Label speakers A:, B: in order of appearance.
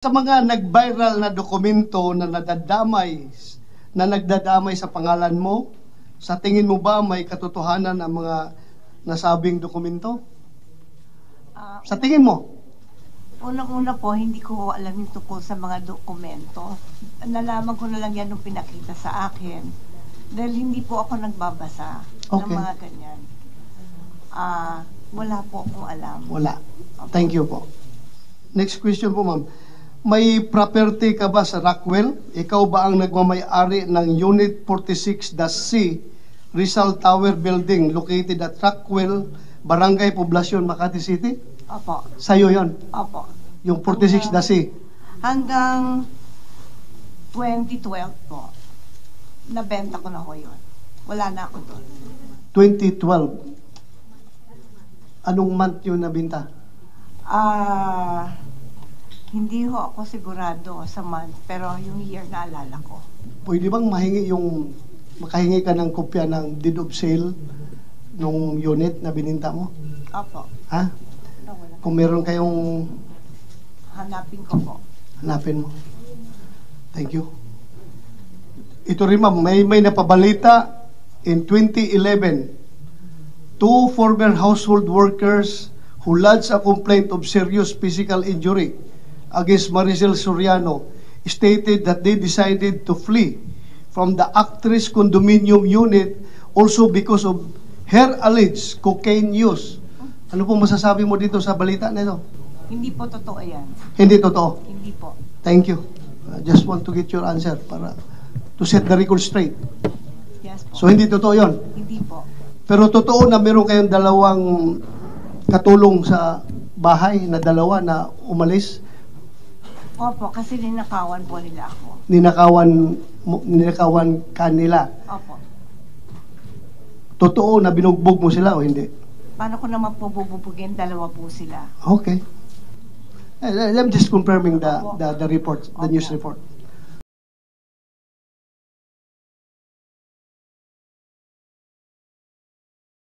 A: Sa mga nag-viral na dokumento na nagdadamay sa pangalan mo, sa tingin mo ba may katotohanan ang mga nasabing dokumento? Sa tingin mo?
B: Unang-una po, hindi ko alam yung tungkol sa mga dokumento. Nalaman ko na lang yan nung pinakita sa akin. Dahil hindi po ako nagbabasa ng mga ganyan. Wala po akong alam.
A: Wala. Thank you po. Next question po, ma'am. May property ka ba sa Rockwell? Ikaw ba ang nagmamay-ari ng Unit 46-C Rizal Tower Building located at Rockwell, Barangay Poblacion, Makati City?
B: Opo.
A: Sa'yo yon?
B: Opo.
A: Yung 46-C?
B: Hanggang 2012 po. Nabenta ko na ko yun. Wala na ako doon.
A: 2012. Anong month yun nabinta?
B: Hindi ho ako sigurado sa month, pero yung year naalala ko.
A: Pwede bang makahingi ka ng kopya ng deed of sale nung unit na bininta mo?
B: Opo.
A: Ha? Kung meron kayong...
B: Hanapin ko po.
A: Hanapin mo. Thank you. Ito rin ma'am, may napabalita in 2011, 2 former household workers who lodged a complaint of serious physical injury against Maricel Soriano stated that they decided to flee from the actress condominium unit also because of her alleged cocaine use. Ano po masasabi mo dito sa balita na ito?
B: Hindi po totoo yan.
A: Hindi totoo?
B: Hindi po.
A: Thank you. I just want to get your answer para to set the record straight.
B: Yes po.
A: So hindi totoo yon?
B: Hindi po.
A: Pero totoo na meron kayong dalawang katulong sa bahay na dalawa na umalis?
B: Opo, kasi ninakawan po nila ako.
A: Ninakawan kanila.
B: Opo.
A: Totoo na binugbog mo sila o hindi?
B: Paano ko naman po bububugin? Dalawa po sila.
A: Okay. I'm just confirming the report, the news report.